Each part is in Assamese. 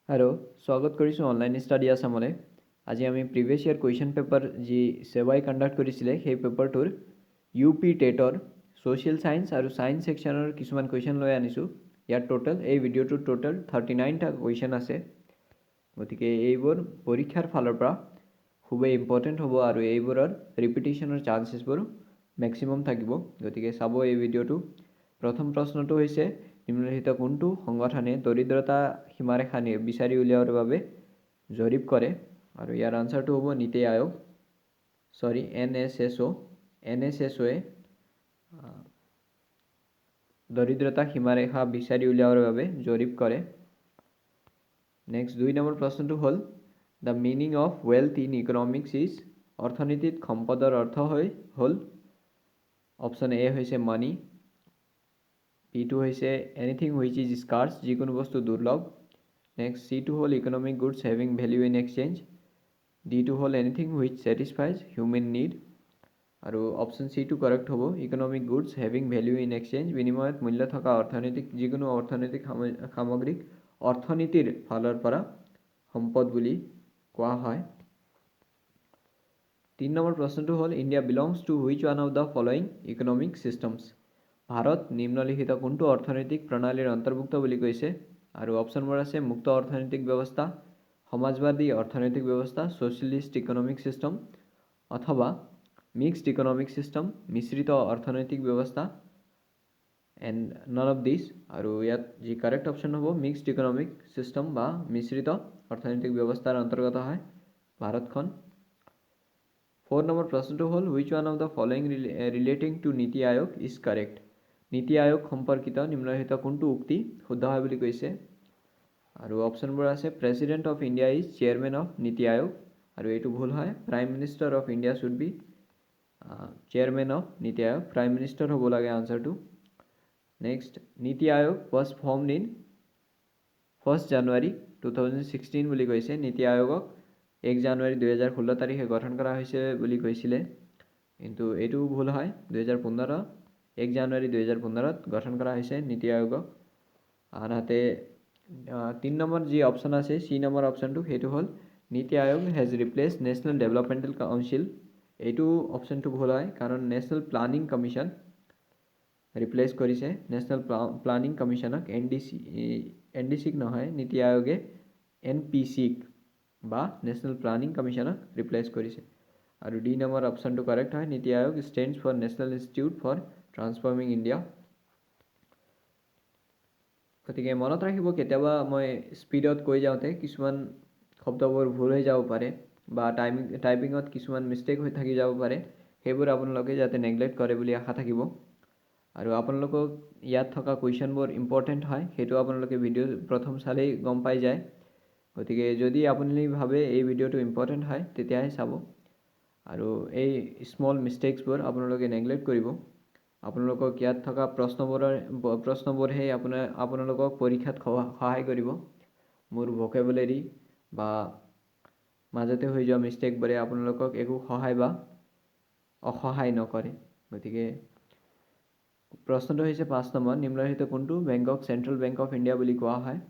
हेलो स्वागत करिছোঁ অনলাইন ষ্টাডি আসামলৈ। আজি আমি প্ৰিভিয়াছ ইয়াৰ কুৱেশ্যন পেপাৰ যি সেৱাই কণ্ডাক্ট কৰিছিলে সেই পেপাৰটোৰ UP টেটৰ ছ'চিয়েল সায়েন্স আৰু সায়েন্স সেকশ্যনৰ কিছুমান কুৱেশ্যন লৈ আনিছোঁ। ইয়াৰ টোটেল এই ভিডিঅ'টোৰ টোটেল 39টা কুৱেশ্যন আছে। গতিকে এইবোৰ পৰীক্ষাৰ ফালৰ পৰা খুবেই ইম্পৰ্টেণ্ট হ'ব আৰু এইবোৰৰ ৰিপিটিশ্যনৰ চান্সেছবোৰ মেক্সিমাম থাকিব। গতিকে চাব এই ভিডিঅ'টো। প্ৰথম প্ৰশ্নটো হৈছে নিম্নলিখিত কোনটো সংগঠনে দৰিদ্ৰতা সীমাৰেখা বিচাৰি উলিয়াবৰ বাবে জৰীপ কৰে আৰু ইয়াৰ আনসাৰটো হ'ব নীতি আয়োগ NSSOয়ে দৰিদ্ৰতা সীমাৰেখা বিচাৰি উলিয়াবৰ বাবে জৰীপ কৰে। নেক্সট 2 নম্বৰ প্ৰশ্নটো হ'ল the meaning of wealth in economics is অৰ্থনীতিত সম্পদৰ অৰ্থ হ'ল অপশ্যন এ হৈছে মানি, B2 হৈছে এনিথিং হুইচ ইজ স্কাৰ্ছ যিকোনো বস্তু দুৰ্লভ। নেক্সট C2 হ'ল economic goods having value in exchange, D2 হ'ল এনিথিং হুইচ ছেটিছফাইজ হিউমেন নিড আৰু অপশ্যন C2 কাৰেক্ট হ'ব economic goods having value in exchange বিনিময়ত মূল্য থকা অৰ্থনৈতিক যিকোনো অৰ্থনৈতিক সামগ্ৰীক অৰ্থনীতিৰ ফালৰ পৰা সম্পদ বুলি কোৱা হয়। 3 নম্বৰ প্ৰশ্নটো হ'ল India belongs two which one of the following economic systems Bharat নিম্নলিখিত কোনটো অৰ্থনৈতিক প্ৰণালীৰ অন্তৰ্ভুক্ত বুলি কৈছে আৰু অপশ্যনবোৰ আছে মুক্ত অৰ্থনৈতিক ব্যৱস্থা, সমাজবাদী অৰ্থনৈতিক ব্যৱস্থা, ছ'চিয়েলিষ্ট ইকনমিক চিষ্টেম অথবা মিক্সড ইকনমিক চিষ্টেম মিশ্ৰিত অৰ্থনৈতিক ব্যৱস্থা এণ্ড নন অফ দিছ আৰু ইয়াত যি কাৰেক্ট অপশ্যন হ'ব মিক্সড ইকনমিক চিষ্টেম বা মিশ্ৰিত অৰ্থনৈতিক ব্যৱস্থাৰ অন্তৰ্গত হয় ভাৰতখন। 4 নম্বৰ প্ৰশ্নটো হ'ল which one of the following relating to NITI Aayog is correct নীতি আয়োগ সম্পৰ্কিত নিম্নলিখিত কোনটো উক্তি শুদ্ধ হয় বুলি কৈছে আৰু অপশ্যনবোৰ আছে president of India is chairman of নীতি আয়োগ আৰু এইটো ভুল হয় prime minister of India should be chairman of নীতি আয়োগ প্ৰাইম মিনিষ্টাৰ হ'ব লাগে আনসাৰটো। নেক্সট নীতি আয়োগ ৱাজ ফৰ্মড ইন 1 জানুৱাৰী 2016 বুলি কৈছে নীতি আয়োগক 1 জানুৱাৰী 2016 তাৰিখে গঠন কৰা হৈছে বুলি কৈছিলে কিন্তু এইটো ভুল হয় 2015 1 জানুৱাৰী 2015ত গঠন কৰা হৈছে নীতি আয়োগক। আনহাতে 3 নম্বৰ যি অপশ্যন আছে C নম্বৰ অপশ্যনটো সেইটো হ'ল নীতি আয়োগ has replace national developmental council এইটো অপশ্যনটো ভুল হয় কাৰণ নেশ্যনেল প্লানিং কমিশ্যন ৰিপ্লেচ কৰিছে নেশ্যনেল প্লানিং কমিশ্যনক NDCক নহয় নীতি আয়োগে NPCক বা নেশ্যনেল প্লানিং কমিশ্যনক ৰিপ্লেচ কৰিছে আৰু D নম্বৰ অপশ্যনটো কাৰেক্ট হয় NITI Aayog stands for national institute for transforming India. গতিকে মনত ৰাখিব কেতিয়াবা মই স্পীডত কৈ যাওঁতে কিছুমান শব্দবোৰ ভুল হৈ যাব পাৰে বা টাইপিঙত কিছুমান মিষ্টেক হৈ থাকি যাব পাৰে সেইবোৰ আপোনালোকে যাতে নেগলেক্ট কৰে বুলি আশা থাকিব আৰু আপোনালোকক ইয়াত থকা কুৱেশ্যনবোৰ ইম্পৰ্টেণ্ট হয় সেইটো আপোনালোকে ভিডিঅ' প্ৰথম চালেই গম পাই যায়। গতিকে যদি আপুনি ভাবে এই ভিডিঅ'টো ইম্পৰ্টেণ্ট হয় তেতিয়াহে চাব আৰু এই স্মল মিষ্টেকছবোৰ আপোনালোকে নেগলেক্ট কৰিব। আপোনালোকক ইয়াত থকা প্ৰশ্নবোৰহে আপোনালোকক পৰীক্ষাত সহায় কৰিব। মোৰ ভকেবুলাৰী বা মাজতে হৈ যোৱা মিষ্টেকবোৰে আপোনালোকক একো সহায় বা অসহায় নকৰে। গতিকে প্ৰশ্নটো হৈছে 5 নম্বৰ নিম্নলিখিত কোনটো বেংকক চেণ্ট্ৰেল বেংক অফ ইণ্ডিয়া বুলি কোৱা হয়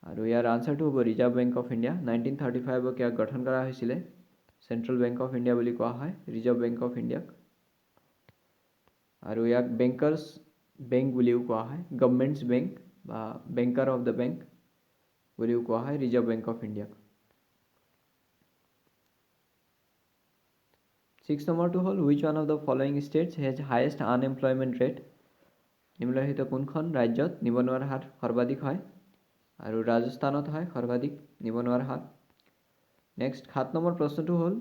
আৰু ইয়াৰ আনসাৰটো হ'ব ৰিজাৰ্ভ বেংক অফ ইণ্ডিয়া 1935ক ইয়াক গঠন কৰা হৈছিলে চেণ্ট্ৰেল বেংক অফ ইণ্ডিয়া বুলি কোৱা হয় ৰিজাৰ্ভ বেংক অফ ইণ্ডিয়াক আৰু ইয়াক বেংকাৰ্ছ বেংক বুলিও কোৱা হয় গভৰ্ণমেণ্টছ বেংক বা বেংকাৰ অফ দ্য বেংক বুলিও কোৱা হয় ৰিজাৰ্ভ বেংক অফ ইণ্ডিয়াক। 6 নম্বৰটো হ'ল which one of the following states has highest unemployment rate নিম্নলিখিত কোনখন ৰাজ্যত নিবনুৱাৰ হাৰ সৰ্বাধিক হয় আৰু ৰাজস্থানত হয় সৰ্বাধিক নিবনুৱাৰ হাৰ। নেক্সট 7 নম্বৰ প্ৰশ্নটো হ'ল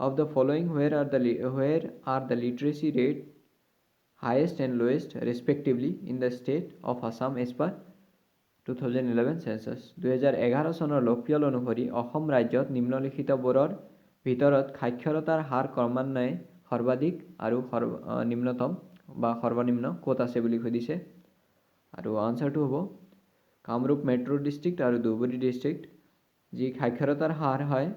of the following where are the literacy rate highest and lowest respectively in the state of Assam as per 2011 census 2011 চনৰ লোকপিয়ল অনুসৰি অসম ৰাজ্যত নিম্নলিখিতবোৰৰ ভিতৰত সাক্ষৰতাৰ হাৰ ক্ৰমান্বয়ে সৰ্বাধিক আৰু নিম্নতম বা সৰ্বনিম্ন ক'ত আছে বুলি সুধিছে আৰু আনসাৰটো হ'ব কামৰূপ মেট্ৰ' ডিষ্ট্ৰিক্ট আৰু ধুবুৰী ডিষ্ট্ৰিক্ট যি সাক্ষৰতাৰ হাৰ হয়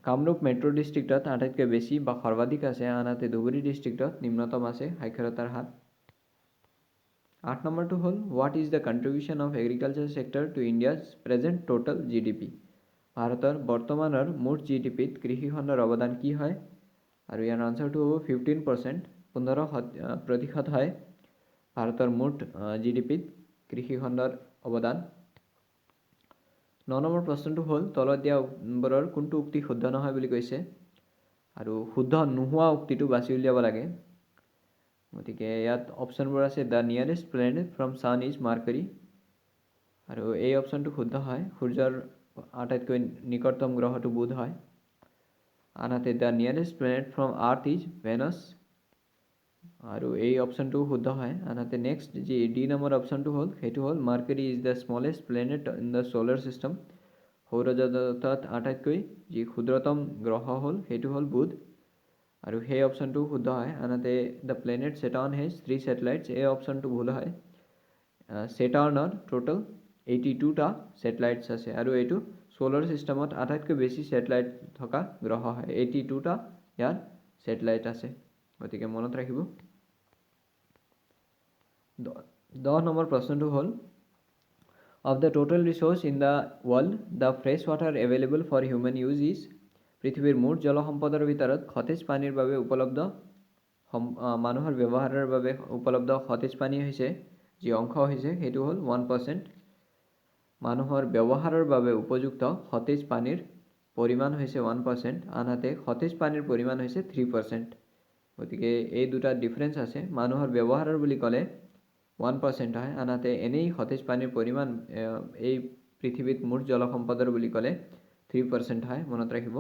কামৰূপ মেট্ৰ' ডিষ্ট্ৰিক্টত আটাইতকৈ বেছি বা সৰ্বাধিক আছে আনহাতে ধুবুৰী ডিষ্ট্ৰিক্টত নিম্নতম আছে সাক্ষৰতাৰ হাৰ। 8 নম্বৰটো হ'ল what is the contribution of agriculture sector to India's present total GDP। ভাৰতৰ বৰ্তমানৰ মুঠ GDPত কৃষি খণ্ডৰ অৱদান কি হয়? আৰু ইয়াৰ আনচাৰটো হ'ব 15%, 15% হয় ভাৰতৰ মুঠ GDPত কৃষি খণ্ডৰ অৱদান। 9 নম্বৰ প্ৰশ্নটো হ'ল তলত দিয়াবোৰৰ কোনটো উক্তি শুদ্ধ নহয় বুলি কৈছে, আৰু শুদ্ধ নোহোৱা উক্তিটো বাছি উলিয়াব লাগে। গতিকে ইয়াত অপশ্যনবোৰ আছে the nearest planet from sun is Mercury, আৰু এই অপশ্যনটো শুদ্ধ হয়। সূৰ্যৰ আটাইতকৈ নিকটতম গ্ৰহটো বুধ হয়। আনহাতে the nearest planet from earth is Venus, আৰু এই অপশ্যনটো শুদ্ধ হয়। আনহাতে নেক্সট যি ডি নম্বৰ অপশ্যনটো হ'ল সেইটো হ'ল Mercury is the smallest planet in the solar system. সৌৰজগতত আটাইতকৈ যি ক্ষুদ্ৰতম গ্ৰহ হ'ল সেইটো হ'ল বুধ, আৰু সেই অপশ্যনটো শুদ্ধ হয়। আনহাতে the planet Saturn has 3 satellites, এই অপশ্যনটো ভুল হয়। ছেটাৰ্ণৰ টোটেল 82টা ছেটেলাইটছ আছে, আৰু এইটো ছ'লাৰ ছিষ্টেমত আটাইতকৈ বেছি ছেটেলাইট থকা গ্ৰহ হয়। 82টা ইয়াৰ ছেটেলাইট আছে, গতিকে মনত ৰাখিব। 10 নম্বৰ প্ৰশ্নটো হ'ল of the total resource in the world the fresh water available for human use is. পৃথিৱীৰ মুঠ জলসম্পদৰ ভিতৰত সতেজ পানীৰ বাবে উপলব্ধ মানুহৰ ব্যৱহাৰৰ বাবে উপলব্ধ সতেজ পানী হৈছে যি অংশ হৈছে সেইটো হ'ল 1%। মানুহৰ ব্যৱহাৰৰ বাবে উপযুক্ত সতেজ পানীৰ পৰিমাণ হৈছে 1%, আনহাতে সতেজ পানীৰ পৰিমাণ হৈছে 3%। গতিকে এই দুটা ডিফাৰেঞ্চ আছে। মানুহৰ ব্যৱহাৰৰ বুলি ক'লে 1% হয়, আনহাতে এনেই সতেজ পানীৰ পৰিমাণ এই পৃথিৱীত মুঠ জলসম্পদৰ বুলি ক'লে 3% হয়, মনত ৰাখিব।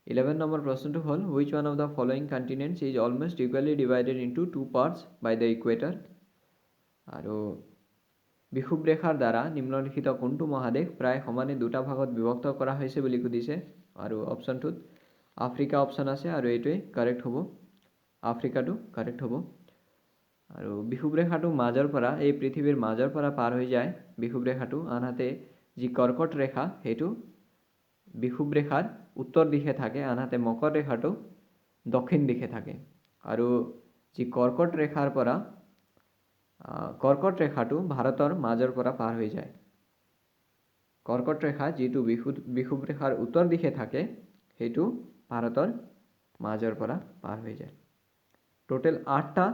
11 নম্বৰ প্ৰশ্নটো হ'ল which one of the following continents is almost equally divided into 2 parts by the equator. আৰু বিষুৱ ৰেখাৰ দ্বাৰা নিম্নলিখিত কোনটো মহাদেশ প্ৰায় সমানে দুটা ভাগত বিভক্ত কৰা হৈছে বুলি সুধিছে, আৰু অপশ্যনটোত আফ্ৰিকা অপশ্যন আছে, আৰু এইটোৱেই কাৰেক্ট হ'ব, আফ্ৰিকাটো কাৰেক্ট হ'ব। আৰু বিষুৱ ৰেখাটো মাজৰ পৰা এই পৃথিৱীৰ মাজৰ পৰা পাৰ হৈ যায় বিষুৱ ৰেখাটো, আনহাতে যি কৰ্কট ৰেখা সেইটো বিষুৱ ৰেখাৰ উত্তৰ দিশে থাকে, আনহাতে মকৰ ৰেখাটো দক্ষিণ দিশে থাকে। আৰু যি কৰ্কট ৰেখাৰ পৰা কৰ্কট ৰেখাটো ভাৰতৰ মাজৰ পৰা পাৰ হৈ যায়। কৰ্কট ৰেখা যিটো বিষুৱ ৰেখাৰ উত্তৰ দিশে থাকে সেইটো ভাৰতৰ মাজৰ পৰা পাৰ হৈ যায়। টোটেল 8টা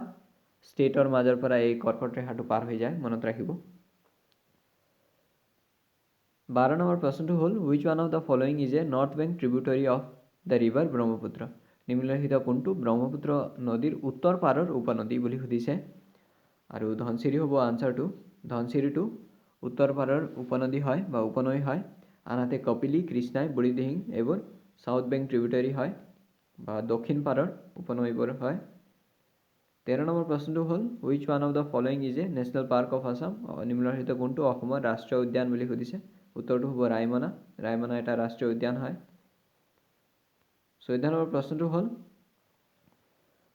ষ্টেটৰ মাজৰ পৰা এই কৰ্কট ৰেখাটো পাৰ হৈ যায়, মনত ৰাখিব। 12 নম্বৰ প্ৰশ্নটো হ'ল which one of the following is a north bank tributary of the river Brahmaputra. নিম্নলিখিত কোনটো ব্ৰহ্মপুত্ৰ নদীৰ উত্তৰ পাৰৰ উপনদী বুলি সুধিছে, আৰু ধনশিৰি হ'ব আনচাৰটো। ধনশিৰিটো উত্তৰ পাৰৰ উপনদী হয় বা উপনৈ হয়, আনহাতে কপিলী, কৃষ্ণাই, বুঢ়ীদিহিং এইবোৰ চাউথ বেংক ট্ৰিবিউটৰী হয় বা দক্ষিণ পাৰৰ উপনৈবোৰ হয়। 13 নম্বৰ প্ৰশ্নটো হ'ল which one of the following is a national park of Assam. নিম্নলিখিত কোনটো অসমৰ ৰাষ্ট্ৰীয় উদ্যান বুলি সুধিছে, উত্তৰটো হ'ব ৰায়মনা। ৰায়মনা এটা ৰাষ্ট্ৰীয় উদ্যান হয়। 14 নম্বৰ প্ৰশ্নটো হ'ল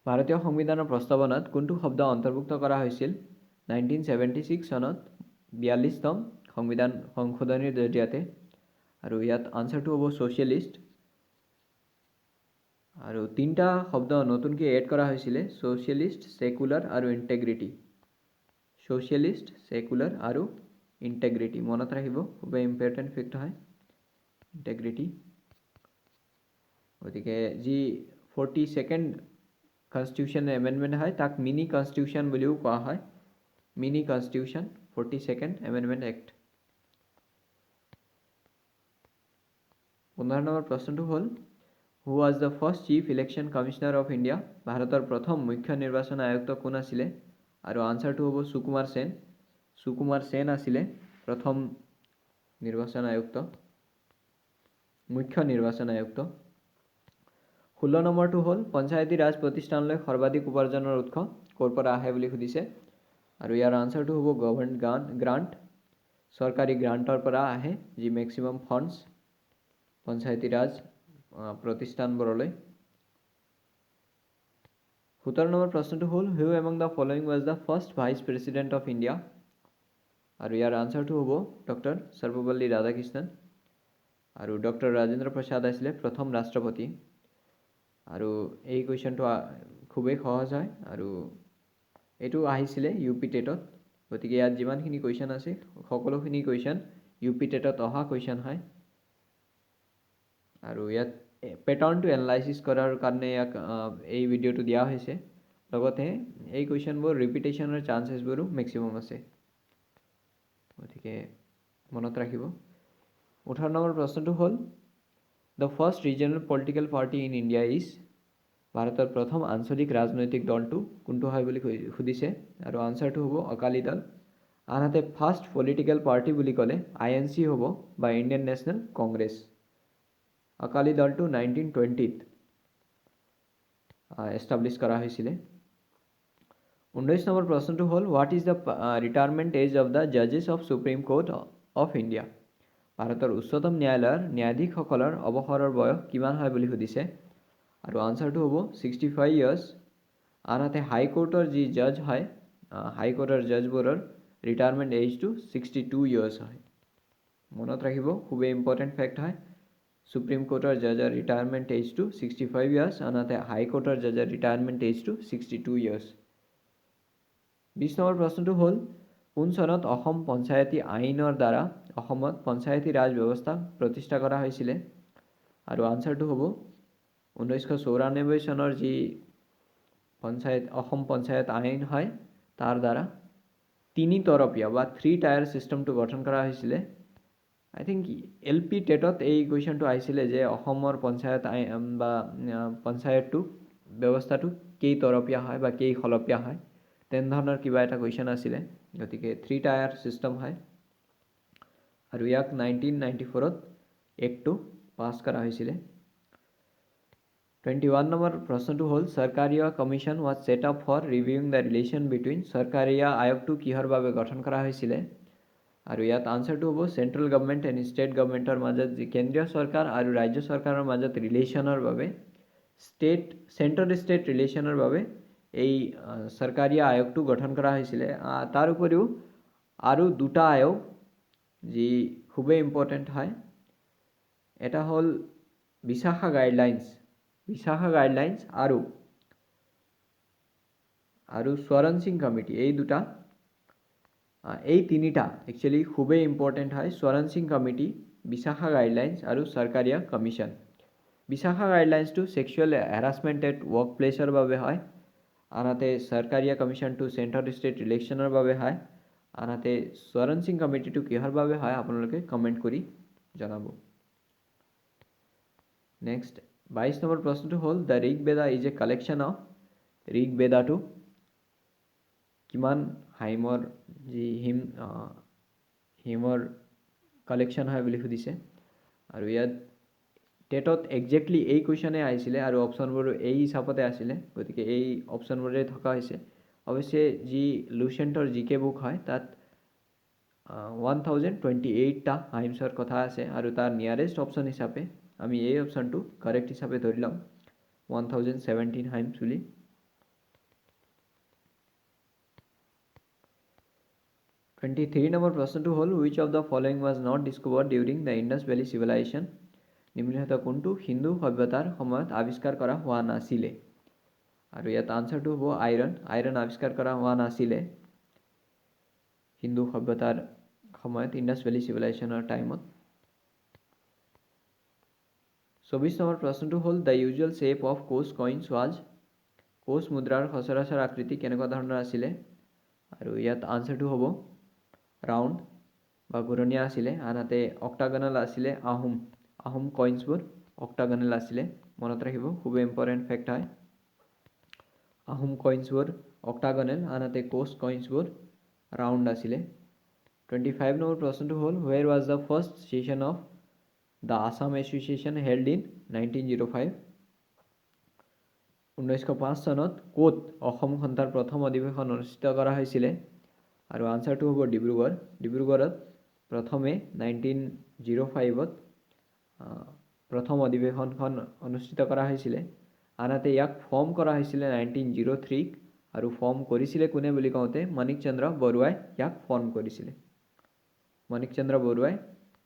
ভাৰতীয় সংবিধানৰ প্ৰস্তাৱনাত কোনটো শব্দ অন্তৰ্ভুক্ত কৰা হৈছিল 1976 চনত 42তম সংবিধান সংশোধনীৰ জৰিয়তে, আৰু ইয়াত আনচাৰটো হ'ব ছ'চিয়েলিষ্ট। আৰু 3টা শব্দ নতুনকৈ এড কৰা হৈছিলে, ছ'চিয়েলিষ্ট, ছেকুলাৰ আৰু ইণ্টেগ্ৰিটি। ছ'চিয়েলিষ্ট, ছেকুলাৰ আৰু ইণ্টেগ্ৰিটি মনত ৰাখিব, খুবেই ইম্পৰ্টেণ্ট ফেক্ট হয় ইণ্টেগ্ৰিটি। গতিকে যি 42nd কনষ্টিটিউশ্যন এমেণ্ডমেণ্ট হয় তাক মিনি কনষ্টিটিউশ্যন বুলিও কোৱা হয়, mini constitution 42nd amendment act. 15 number প্ৰশ্নটো হ'ল who was the first chief election commissioner of India. ভাৰতৰ প্ৰথম মুখ্য নিৰ্বাচন আয়ুক্ত কোন আছিলে, আৰু আনচাৰটো হ'ব সুকুমাৰ সেন। সুকুমাৰ সেন আছিলে প্ৰথম নিৰ্বাচন আয়ুক্ত, মুখ্য নিৰ্বাচন আয়ুক্ত। 16 নম্বৰটো হ'ল পঞ্চায়তী ৰাজ প্ৰতিষ্ঠানলৈ সৰ্বাধিক উপাৰ্জনৰ উৎস ক'ৰ পৰা আহে বুলি সুধিছে, আৰু ইয়াৰ আনচাৰটো হ'ব গভৰ্ণমেণ্ট গ্ৰাণ্ট, চৰকাৰী গ্ৰাণ্টৰ পৰা আহে যি maximum funds Panchayati Raj প্ৰতিষ্ঠানবোৰলৈ। 17 number প্ৰশ্নটো হ'ল who among the following was the first vice president of India, আৰু ইয়াৰ আনচাৰটো হ'ব ডক্টৰ সৰ্বপল্লী ৰাধাকৃষ্ণন, আৰু ডক্টৰ ৰাজেন্দ্ৰ প্ৰসাদ আছিলে প্ৰথম ৰাষ্ট্ৰপতি। আৰু এই কুৱেশ্যনটো খুবেই সহজ হয়, আৰু এইটো আহিছিলে ইউপি টেটত। গতিকে ইয়াত যিমানখিনি কুৱেশ্যন আছে সকলোখিনি কুৱেশ্যন ইউপি টেটত অহা কুৱেশ্যন হয়। আৰু ইয়াত পেটাৰ্ণটো এনালাইচিছ কৰাৰ কাৰণে ইয়াক এই ভিডিঅ'টো দিয়া হৈছে। লগতে এই কুৱেশ্যনবোৰ ৰিপিটেশ্যনৰ চান্সেছবোৰো মেক্সিমাম আছে। গতিকে মনত ৰাখিব। 18 নম্বৰ প্ৰশ্নটো হ'ল the first regional political party in India is. ভাৰতৰ প্ৰথম আঞ্চলিক ৰাজনৈতিক দলটো কোনটো হয় বুলি সুধিছে আৰু আনচাৰটো হ'ব অকালি দল। আনহাতে ফাৰ্ষ্ট পলিটিকেল পাৰ্টি বুলি ক'লে INC হ'ব বা ইণ্ডিয়ান নেশ্যনেল কংগ্ৰেছ। অকালি দলটো 1920ত এষ্টাব্লিছ কৰা হৈছিলে। 19 নম্বৰ প্ৰশ্নটো হ'ল what is the retirement age of the জাজেছ of supreme court of India. ভাৰতৰ উচ্চতম ন্যায়ালয়ৰ ন্যায়াধীশসকলৰ অৱসৰৰ বয়স কিমান হয় বুলি সুধিছে আৰু আনচাৰটো হ'ব 65 ইয়াৰ্ছ। আনহাতে হাইকোৰ্টৰ যি জাজ হয় হাইকোৰ্টৰ জাজবোৰৰ ৰিটায়াৰমেণ্ট এজটো 62 ইয়াৰ্ছ হয়। মনত ৰাখিব, খুবেই ইম্পৰ্টেণ্ট ফেক্ট হয়। সুপ্ৰিম কোৰ্টৰ জাজৰ ৰিটায়াৰমেণ্ট এজটো 65 ইয়াৰ্ছ, আনহাতে হাইকোৰ্টৰ জাজৰ ৰিটায়াৰমেণ্ট এজটো 62 ইয়াৰ্ছ। 20 নম্বৰ প্ৰশ্নটো হ'ল কোন চনত অসম পঞ্চায়তী আইনৰ দ্বাৰা অসমত পঞ্চায়তী ৰাজ ব্যৱস্থা প্ৰতিষ্ঠা কৰা হৈছিলে আৰু আনচাৰটো হ'ব 1994 চনৰ যি অসম পঞ্চায়ত আইন হয় তাৰ দ্বাৰা 3 তৰপীয়া বা 3 টায়াৰ ছিষ্টেমটো গঠন কৰা হৈছিলে। আই থিংক LP টেটত এই কুৱেশ্যনটো আহিছিলে যে অসমৰ পঞ্চায়ত আইন বা পঞ্চায়তটো ব্যৱস্থাটো কেইতৰপীয়া হয় বা কেইখলপীয়া হয়, তেনেধৰণৰ কিবা এটা কুৱেশ্যন আছিলে। গতিকে 3 টায়াৰ ছিষ্টেম হয় আৰু ইয়াক 1994ত এক্টটো পাছ কৰা হৈছিলে। 21 নম্বৰ প্ৰশ্নটো হ'ল Sarkaria commission was set up for reviewing the relation between. Sarkaria আয়োগটো কিহৰ বাবে গঠন কৰা হৈছিলে আৰু ইয়াত আনচাৰটো হ'ব চেণ্ট্ৰেল গভৰ্ণমেণ্ট এণ্ড ষ্টেট গভৰ্ণমেণ্টৰ মাজত যি কেন্দ্ৰীয় চৰকাৰ আৰু ৰাজ্য চৰকাৰৰ মাজত ৰিলেশ্যনৰ বাবে চেণ্ট্ৰেল ষ্টেট ৰিলেশ্যনৰ বাবে এই চৰকাৰীয়া আয়োগটো গঠন কৰা হৈছিলে। তাৰ উপৰিও আৰু 2টা আয়োগ যি খুবেই ইম্পৰ্টেণ্ট হয়, এটা হ'ল বিশাখা গাইডলাইন্স আৰু স্বৰণ সিং কমিটি। এই তিনিটা একচুৱেলি খুবেই ইম্পৰ্টেণ্ট হয়। স্বৰণ সিং কমিটি, বিশাখা গাইডলাইন্স আৰু চৰকাৰীয়া কমিশ্যন। বিশাখা গাইডলাইন্সটো ছেক্সুৱেল হেৰাছমেণ্ট এট ৱৰ্ক প্লেছৰ বাবে হয়, আনহাতে চৰকাৰীয়া কমিশ্যনটো চেণ্ট্ৰেল ষ্টেট ৰিলেশ্যনৰ বাবে হয়, আনহাতে স্বৰণ সিং কমিটিটো কিহৰ বাবে হয় আপোনালোকে কমেণ্ট কৰি জনাব। নেক্সট 22 নম্বৰ প্ৰশ্নটো হ'ল the Rig Vedha is a collection of. Rig বেদাটো কিমান হাইমৰ যি হিমৰ কালেকশ্যন হয় বুলি সুধিছে আৰু ইয়াত টেটত একজেক্টলি এই কুৱেশ্যনে আহিছিলে আৰু অপশ্যনবোৰো এই হিচাপতে আছিলে। গতিকে এই অপশ্যনবোৰে থকা হৈছে। অৱশ্যে যি লুচেণ্টৰ GK বুক হয় তাত 1028টা হাইমছৰ কথা আছে আৰু তাৰ নিয়াৰেষ্ট অপশ্যন হিচাপে আমি এই অপশ্যনটো কাৰেক্ট হিচাপে ধৰি ল'ম 1017 হাইমছ বুলি। 23 নম্বৰ প্ৰশ্নটো হ'ল which of the following was not discovered during the Indus valley civilisation. নিম্নলিখিত কোনটো সিন্ধু সভ্যতাৰ সময়ত আৱিষ্কাৰ কৰা হোৱা নাছিলে আৰু ইয়াত আনচাৰটো হ'ব আইৰণ আৱিষ্কাৰ কৰা হোৱা নাছিলে হিন্দু সভ্যতাৰ সময়ত, ইণ্ডাছ ভেলী চিভিলাইজেশ্যনৰ টাইমত। 24 নম্বৰ প্ৰশ্নটো হ'ল the usual shape of Koch coins was. Koch মুদ্ৰাৰ সচৰাচৰ আকৃতি কেনেকুৱা ধৰণৰ আছিলে আৰু ইয়াত আনচাৰটো হ'ব ৰাউণ্ড বা ঘূৰণীয়া আছিলে, আনহাতে অক্টাগনেল আছিলে। আহোম কইনছবোৰ অক্টাগনেল আছিলে। মনত ৰাখিব, খুবেই ইম্পৰ্টেণ্ট ফেক্ট হয়। আহোম কইনছবোৰ অক্টাগনেল, আনহাতে কোচ কইনছবোৰ ৰাউণ্ড আছিলে। 25 নম্বৰ প্ৰশ্নটো হ'ল where was the first session of the Assam association held in 1905। 1905 চনত ক'ত অসম সন্থাৰ প্ৰথম অধিৱেশন অনুষ্ঠিত কৰা হৈছিলে আৰু আনচাৰটো হ'ব ডিব্ৰুগড়ত প্ৰথমে 1905ত প্ৰথম অধিৱেশনখন অনুষ্ঠিত কৰা হৈছিলে। আনহাতে ইয়াক ফৰ্ম কৰা হৈছিলে 1903 আৰু ফৰ্ম কৰিছিলে কোনে বুলি কওঁতে মাণিক চন্দ্ৰ বৰুৱাই ইয়াক ফৰ্ম কৰিছিলে। মাণিক চন্দ্ৰ বৰুৱাই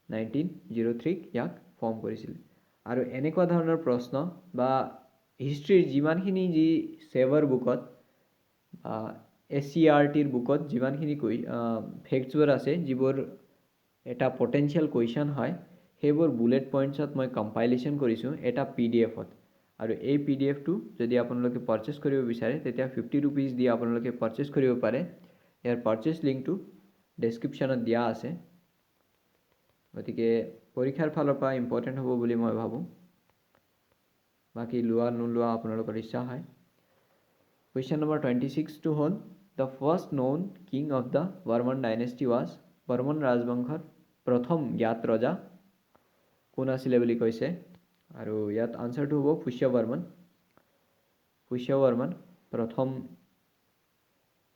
1903 ইয়াক ফৰ্ম কৰিছিলে। আৰু এনেকুৱা ধৰণৰ প্ৰশ্ন বা হিষ্ট্ৰীৰ যিমানখিনি যি ছেভাৰ বুকত SCRTৰ বুকত যিমানখিনি ফেক্টছবোৰ আছে যিবোৰ এটা পটেনশিয়েল কুৱেশ্যন হয় সেইবোৰ বুলেট পইণ্টছত মই কম্পাইলেশ্যন কৰিছোঁ এটা PDF-ত আৰু এই PDF-টো যদি আপোনালোকে পাৰচেজ কৰিব বিচাৰে তেতিয়া 50 rupees দি আপোনালোকে পাৰচেজ কৰিব পাৰে ইয়াৰ পাৰচেজ লিংকটো ডেছক্ৰিপশ্যনত দিয়া আছে গতিকে পৰীক্ষাৰ ফালৰ পৰা ইম্পৰ্টেণ্ট হ'ব বুলি মই ভাবোঁ বাকি লোৱা নোলোৱা আপোনালোকৰ ইচ্ছা হয় Question number 26 to hol the first known king of the Varman dynasty was Varman ৰাজবংশৰ প্ৰথম জ্ঞাত ৰজা কোন আছিল বুলি কৈছে আৰু ইয়াত আনসাৰটো হ'ব পুষ্যবৰ্মন প্ৰথম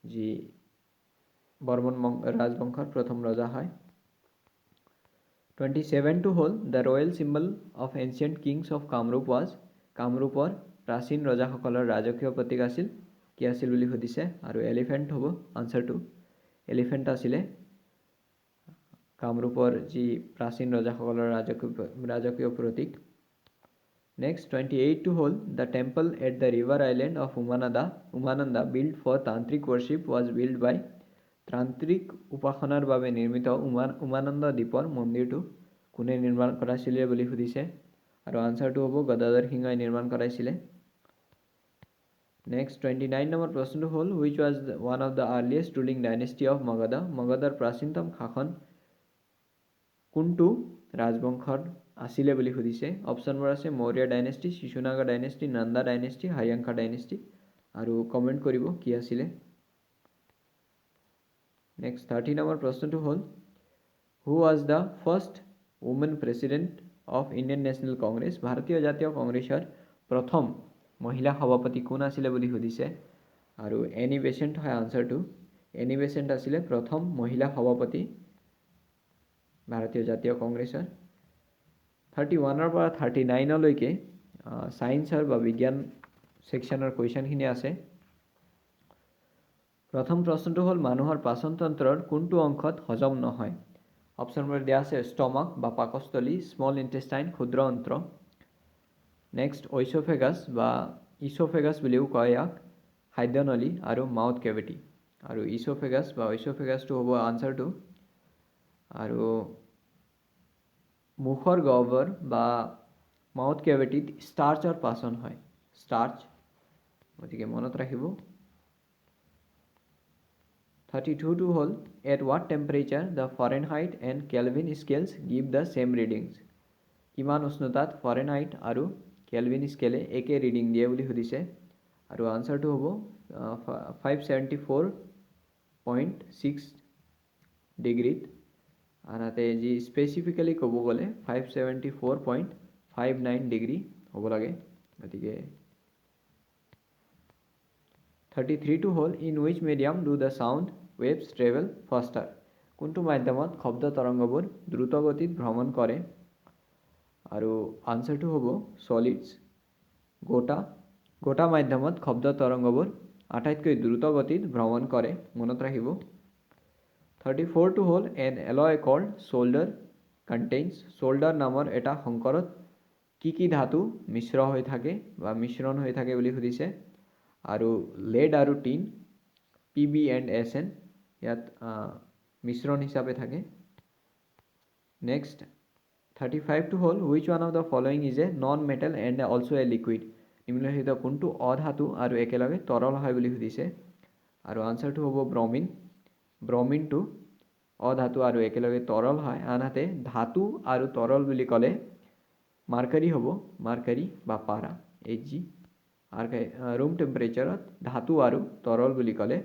যি বৰ্মন ৰাজবংশৰ প্ৰথম ৰজা হয় 27 to hol the royal symbol of ancient kings of Kamrup was কামৰূপৰ প্ৰাচীন ৰজাসকলৰ ৰাজকীয় প্ৰতীক আছিল কি আছিল বুলি সুধিছে আৰু এলিফেন্ট হ'ব আনসাৰটো এলিফেন্ট আছিলে কামৰূপৰ যি প্ৰাচীন ৰজাসকলৰ ৰাজকীয় প্ৰতীক Next 28 to hol the temple at the river island of Umananda built for tantric worship was built by তান্ত্ৰিক উপাসনাৰ বাবে নিৰ্মিত উমানন্দ দ্বীপৰ মন্দিৰটো কোনে নিৰ্মাণ কৰাইছিল বুলি সুধিছে আৰু আনসাৰটো হ'ব গদাধৰ সিংহই নিৰ্মাণ কৰাইছিল Next 29 number প্ৰশ্নটো হ'ল which was one of the earliest ruling dynasty of Magadha Magadhar প্ৰাচীনতম শাসন কোনটো ৰাজবংশৰ আছিল বুলি সুধিছে অপচনবোৰ আছে Maurya dynasty Shishunaga dynasty Nanda dynasty Haryanka dynasty আৰু কমেন্ট কৰিব কি আছিল Next 30 number প্ৰশ্নটো হ'ল who was the first woman president of Indian National Congress ভাৰতীয় জাতীয় কংগ্ৰেছৰ প্ৰথম মহিলা সভাপতি কোন আছিল বুলি সুধিছে আৰু এনি বেসেন্ট হয় আনসাৰটো এনি বেসেন্ট আছিল প্ৰথম মহিলা সভাপতি ভাৰতীয় জাতীয় কংগ্ৰেছৰ 31 ৰ পৰা 39 লৈকে সায়েন্সৰ বা বিজ্ঞান সেকশনৰ কোৱেশ্চনখিনি আছে প্ৰথম প্ৰশ্নটো হ'ল মানুহৰ পাচনতন্ত্ৰৰ কোনটো অংশত হজম নহয় অপচনবোৰ দিয়া আছে ষ্টমাক বা পাকস্থলী স্মল ইন্টেষ্টাইন ক্ষুদ্ৰ অন্ত্ৰ নেক্সট ওইসোফেগাস বা ইসোফেগাস বুলিও কয় ইয়াক খাদ্যনলী আৰু মাউথ কেভিটি আৰু ইসোফেগাস বা ওইসোফেগাসটো হ'ব আনসাৰটো আৰু মুখৰ গহ্বৰ বা মাউথ কেভিটিত স্টাৰ্চৰ পাচন হয় স্টাৰ্চ গতিকে মনত ৰাখিব 32 to hol at what temperature the Fahrenheit and Kelvin scales give the same readings কিমান উষ্ণতাত ফাৰেনহাইট আৰু কেলভিন স্কেলে একে ৰিডিং দিয়ে বুলি সুধিছে আৰু আনসাৰটো হ'ব 574.6 ডিগ্ৰীত আনহাতে যি স্পেচিফিক্যালি ক'ব গ'লে 574.59 ডিগ্ৰী হ'ব লাগে গতিকে 33 to hol in which medium do the sound waves travel faster কোনটো মাধ্যমত শব্দ তৰংগবোৰ দ্ৰুত গতিত ভ্ৰমণ কৰে আৰু আনসাৰটো হ'ব সলিডস গোটা মাধ্যমত শব্দ তৰংগবোৰ আটাইতকৈ দ্ৰুত গতিত ভ্ৰমণ কৰে মনত ৰাখিব 34 to hol an alloy called solder contains solder নামৰ এটা সংকৰত কি ধাতু মিশ্ৰণ হৈ থাকে বুলি সুধিছে আৰু lead আৰু tin Pb and Sn ইয়াত মিশ্ৰণ হিচাপে থাকে next 35 to hol which one of the following is a non metal and also a liquid নিম্নলিখিত কোনটো অধাতু আৰু একেলগে তৰল হয় বুলি সুধিছে আৰু আনসাৰটো হ'ব ব্ৰমিনটো অধাতু আৰু একেলগে তৰল হয় আনহাতে ধাতু আৰু তৰল বুলি ক'লে মাৰ্কাৰী হ'ব মাৰ্কাৰী বা পাৰা Hg ৰুম টেম্পাৰেচাৰত ধাতু আৰু তৰল বুলি ক'লে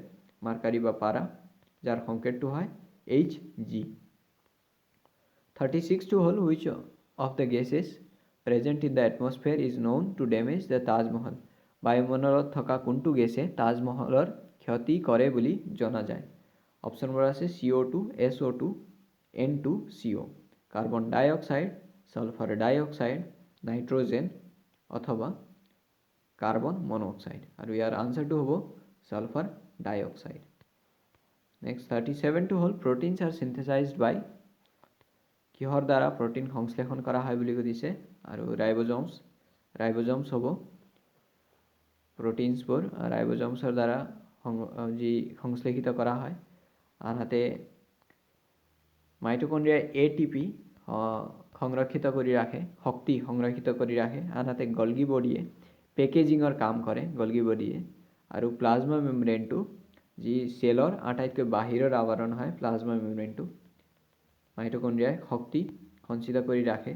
মাৰ্কাৰী বা পাৰা যাৰ সংকেতটো হয় Hg 36 to hol which of the gases present in the atmosphere is known to damage the Taj Mahal বায়ুমণ্ডলত থকা কোনটো গেছে তাজমহলৰ ক্ষতি কৰে বুলি জনা যায় অপচনবোৰ আছে CO2 SO2 N2CO carbon dioxide sulphur dioxide nitrogen অথবা কাৰ্বন মনোক্সাইড আৰু ইয়াৰ আনসাৰটো হ'ব sulphur dioxide next 37 to hol proteins are synthesized by কিহৰ দ্বাৰা প্ৰটিন সংশ্লেষণ কৰা হয় বুলি কৈছে আৰু ৰাইবোজমছ হ'ব প্ৰটিনছবোৰ ৰাইবোজমছৰ দ্বাৰা যি সংশ্লেষিত কৰা হয়। আনহাতে মাইটোকণ্ড্ৰিয়াই ATP সংৰক্ষিত কৰি ৰাখে, শক্তি সংৰক্ষিত কৰি ৰাখে। আনহাতে গলগি বডিয়ে পেকেজিঙৰ কাম কৰে, গলগি বডিয়ে। আৰু প্লাজমা মেমব্ৰেনটো যি চেলৰ আটাইতকৈ বাহিৰৰ আৱৰণ হয়, প্লাজমা মেমব্ৰেনটো মাইটোকণ্ড্ৰিয়াই শক্তি সঞ্চিত কৰি ৰাখে।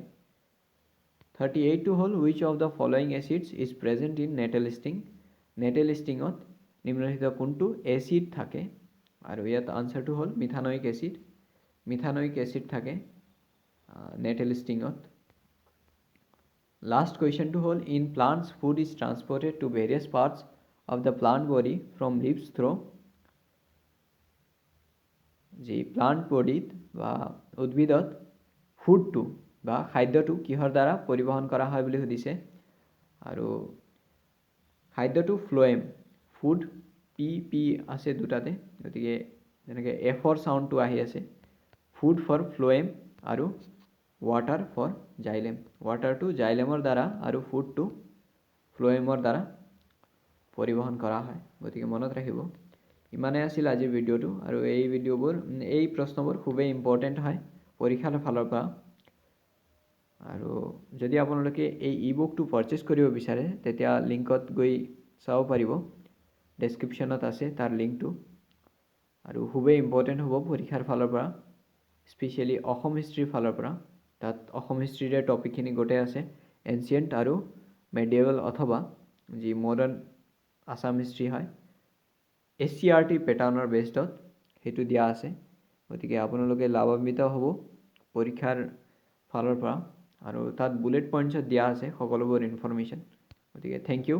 38টো হ'ল which of the following acids is present in natal sting? Nettle ষ্টিঙত নিম্নলিখিত কোনটো এচিড থাকে? আৰু ইয়াত আনচাৰটো হ'ল মিথানয়িক এচিড। মিথানয়িক এচিড থাকে নেটেল ষ্টিঙত। লাষ্ট কুৱেশ্যনটো হ'ল in plants food is transported to various parts of the plant body from leaves through. যি প্লাণ্ট বডিত বা উদ্ভিদত ফুডটো বা খাদ্যটো কিহৰ দ্বাৰা পৰিবহণ কৰা হয় বুলি সুধিছে। আৰু খাদ্যটো ফ্লোয়েম, ফুড পি আছে দুটাতে, গতিকে যেনেকৈ এফৰ চাউণ্ডটো আহি আছে, ফুড ফৰ ফ্লোয়েম আৰু ৱাটাৰ ফৰ জাইলেম। ৱাটাৰটো জাইলেমৰ দ্বাৰা আৰু ফুডটো ফ্লোয়েমৰ দ্বাৰা পৰিবহণ কৰা হয়, গতিকে মনত ৰাখিব। ইমানেই আছিল আজিৰ ভিডিঅ'টো। আৰু এই প্ৰশ্নবোৰ খুবেই ইম্পৰ্টেণ্ট হয় পৰীক্ষাৰ ফালৰ পৰা। আৰু যদি আপোনালোকে এই ই-বুকটো পাৰচেজ কৰিব বিচাৰে তেতিয়া লিংকত গৈ চাব পাৰিব, ডেছক্ৰিপশ্যনত আছে তাৰ লিংকটো। আৰু খুবেই ইম্পৰ্টেণ্ট হ'ব পৰীক্ষাৰ ফালৰ পৰা, স্পেচিয়েলি অসম হিষ্ট্ৰীৰ ফালৰ পৰা। তাত অসম হিষ্ট্ৰীৰে টপিকখিনি গোটেই আছে, এনচিয়েণ্ট আৰু মেডিয়েবল অথবা যি মডাৰ্ণ আছাম হিষ্ট্ৰী হয়, SCRT পেটাৰ্ণৰ বেছডত সেইটো দিয়া আছে। গতিকে আপোনালোকে লাভান্বিত হ'ব পৰীক্ষাৰ ফালৰ পৰা। আৰু তাত বুলেট পইণ্টছত দিয়া আছে সকলোবোৰ ইনফৰ্মেশ্যন। গতিকে থেংক ইউ।